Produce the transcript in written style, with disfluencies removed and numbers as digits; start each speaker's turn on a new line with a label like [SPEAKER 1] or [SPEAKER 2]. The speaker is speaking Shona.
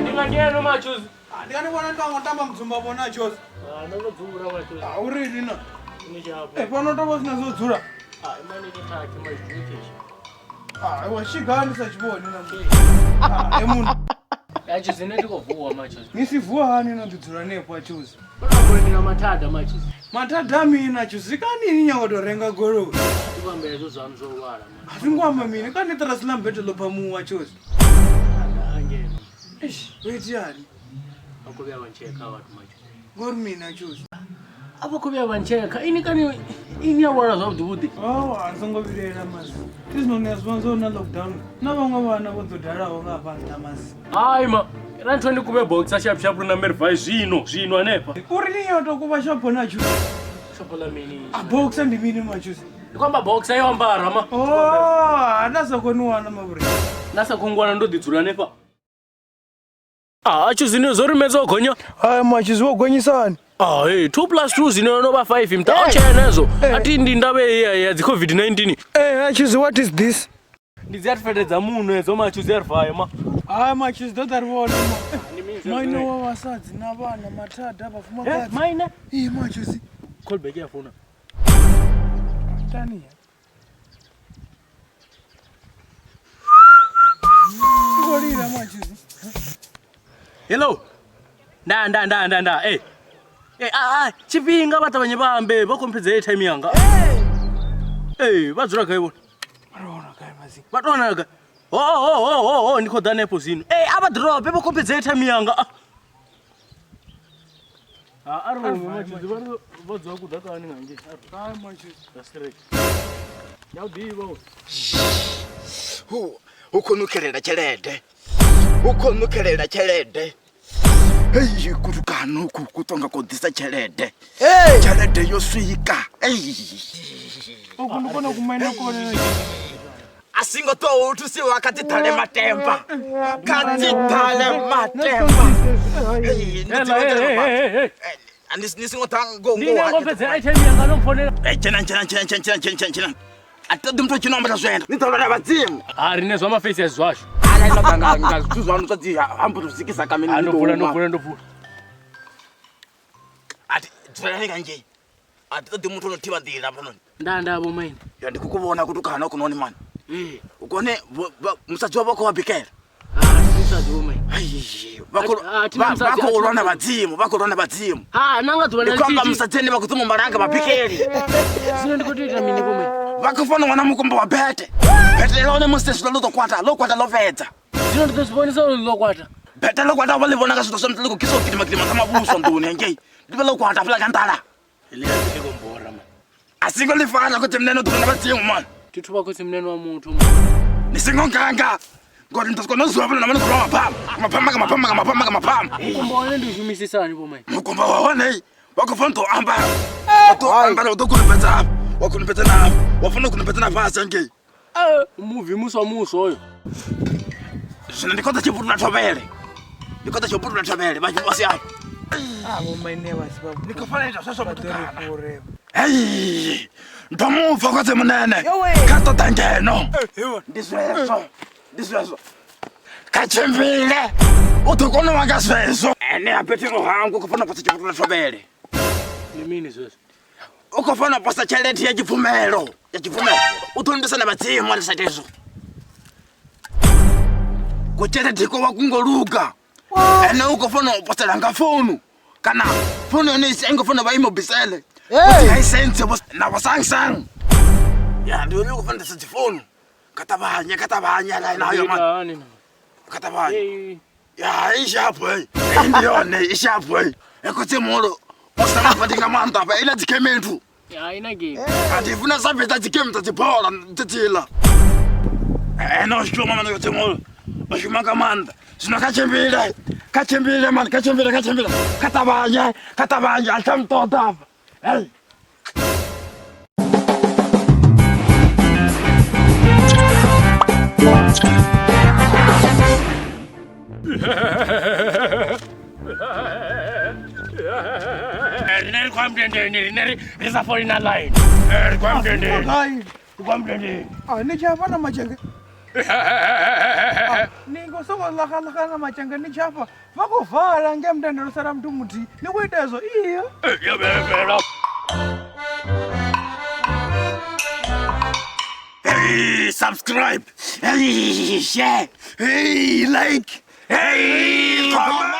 [SPEAKER 1] Ndingangena machuzi.
[SPEAKER 2] Ndikaniona ndangotamba mdzumba bona chose.
[SPEAKER 1] Ndinodzura machuzi.
[SPEAKER 2] Auriri na.
[SPEAKER 1] Nichapo.
[SPEAKER 2] Panotamba sinazodzura.
[SPEAKER 1] Imani ndithathe mazvikeshi.
[SPEAKER 2] Washigani sachiboni na. Emunhu.
[SPEAKER 1] Machuzi ndikovuwa machuzi.
[SPEAKER 2] Nisivuwa hani nondidzura nepo machuzi.
[SPEAKER 1] Unokuendera mathada machuzi.
[SPEAKER 2] Mathada mina chuzi kanini nyangotorenga goro.
[SPEAKER 1] Ndikwambira zvozvanzowara.
[SPEAKER 2] Asingwamba mina kanitara sina mbetelo pamuwa chuzi.
[SPEAKER 1] Angena.
[SPEAKER 2] Wait yani.
[SPEAKER 1] Akubya vancheka watu machuzi.
[SPEAKER 2] Gor mina chuzi.
[SPEAKER 1] Abakubya vancheka ini yawara zvavudivudi.
[SPEAKER 2] Anzongovirera masi. Tizinonezvanzo na lockdown. Na vamwe vana vodhodharawo ngapanda masi.
[SPEAKER 1] Hayi rantoni kube boxa sharp na mervai zvino anepa.
[SPEAKER 2] Uri niyoto kuva shopo na chuzi.
[SPEAKER 1] Shopo la mini.
[SPEAKER 2] Boxa ndimini machuzi.
[SPEAKER 1] Ndikwamba boxa yawambara ma.
[SPEAKER 2] Anasakoniwana maburi.
[SPEAKER 1] Nasakongwana ndodidzura nepa. Chuzi nezorimetsa gonya.
[SPEAKER 2] Machuzi wogonyisani.
[SPEAKER 1] 2 + 2 zinonova 5 mta ochenezo ati ndindave ya COVID-19.
[SPEAKER 2] Machuzi, what is this?
[SPEAKER 1] Ndiziatfededza munhu edzo machuzi arvayo ma.
[SPEAKER 2] Machuzi dodarivona ma. Maina wawasadzi navana mathada vafumakadzi.
[SPEAKER 1] Maina?
[SPEAKER 2] Machuzi.
[SPEAKER 1] Callback yafuna.
[SPEAKER 2] Tania. Ngorira machuzi.
[SPEAKER 1] Hello. Nda. Chipinga vata vanye vambe vakompedza airtime yanga. Vadzura kaivona.
[SPEAKER 2] Varona kai mazi.
[SPEAKER 1] Vatona ka. Ndikodha nepo zino. Avadrope vakompedza airtime yanga. Arome machuzi vadzwa kudza kani nganje.
[SPEAKER 2] Machuzi.
[SPEAKER 1] That's correct. Yaudiva.
[SPEAKER 3] Ukonukerera chelede. Hey, kutukano kutonga kodisa chelede. Chelede yoswika.
[SPEAKER 2] Ukundikona kumaina kona.
[SPEAKER 3] Asingo to utusi wakati tale matemba. Nisingo tango.
[SPEAKER 1] Ndingompedza airtime yanga nomfonera.
[SPEAKER 3] Chena. Atadi mtu chinomba zvenda. Nitolora vadzimu.
[SPEAKER 1] Rine zvamaface yazvazvo.
[SPEAKER 3] Inoganga ngazvituzwa unotsati hambutuzikisa kameni.
[SPEAKER 1] Ndovhura.
[SPEAKER 3] Ati dzorani nje. Atadi mtu unotiva ndira panoni.
[SPEAKER 1] Ndandavo maina.
[SPEAKER 3] Ndikukubona kuti ukana kunoni mani. Ukone musadzwa vako wabikera.
[SPEAKER 1] Musadzwa maina.
[SPEAKER 3] Vakolona vadzimu.
[SPEAKER 1] Nanga dzwana
[SPEAKER 3] titi. Ndikwamba musadzeni vakutuma maranga mabikeri.
[SPEAKER 1] Zvino ndikotoita mini pomwe.
[SPEAKER 3] Vakufana mwana mukumba wa bete. Bete lone musesi lokwata lovedza.
[SPEAKER 1] Zvino ndikuzvibonisa lokwata.
[SPEAKER 3] Bete lokwata valivona ka swilo swa mtliko kiso kidima kama vuswa nduni nje. Ndibe lokwata fula kantala.
[SPEAKER 1] Ile ndikombora man.
[SPEAKER 3] Asingo lifana kuti mneno dzona vadzimu man.
[SPEAKER 1] Tituba kuti mneno wa muntu.
[SPEAKER 3] Nisingonganga. Ngoti ndikona zwa na mano kwa mapamba.
[SPEAKER 1] Mukomba ndizvumisisani pomwe.
[SPEAKER 3] Mukomba waone. Wakufana to amba. To amba utokulipetsa. Wakunipetsa na. Wafuna kunipetsa na fasa nje.
[SPEAKER 1] Movie muso oyo.
[SPEAKER 3] Zvino ndikota chipurula thovele. Vanhu vasi apa.
[SPEAKER 2] Maine vasi baba.
[SPEAKER 3] Ndikofanira swaswa mutukana. Hey! Ndomufa kwatse munene. Kato tangeno. Ndisweso. Kachimvile. Utokona wanga sveso. Ene apeti ngohangu kufana pasa chipurula thovele.
[SPEAKER 1] Nimini sveso.
[SPEAKER 3] Ukufana pasa cheleti ya chipumelo. Utondisa na vadzimu alisatezo. Kuchete tiko wakungoluka. Ene ukufana pasa langa fonu. Kana fonu ene isengofana vaimobisele. Kuti haisense na wasang. Ya ndio leo kufana tsa fonu. Katabanya la nayo man. Katabanya. Ya ishapo. Ndione ishapo. Ekote molo. Osana padinga manta pa ila dikementu.
[SPEAKER 1] Ya ina game.
[SPEAKER 3] Ati funa sabe tadzikemi tadzipola tadzila. No shuma mano yotemolo. Bashimanga manda. Sino kachembile man. Katabanya altamtoda. Hey.
[SPEAKER 1] There's a foreign line.
[SPEAKER 2] Nijavana majenge. Ningo sokolakhalakhala machanga ni chapa vakuvala ngemtendelo sara mntu muthi nikuitezo iyo
[SPEAKER 3] Hey, subscribe. Hey, share. Hey, like. Hey, comment.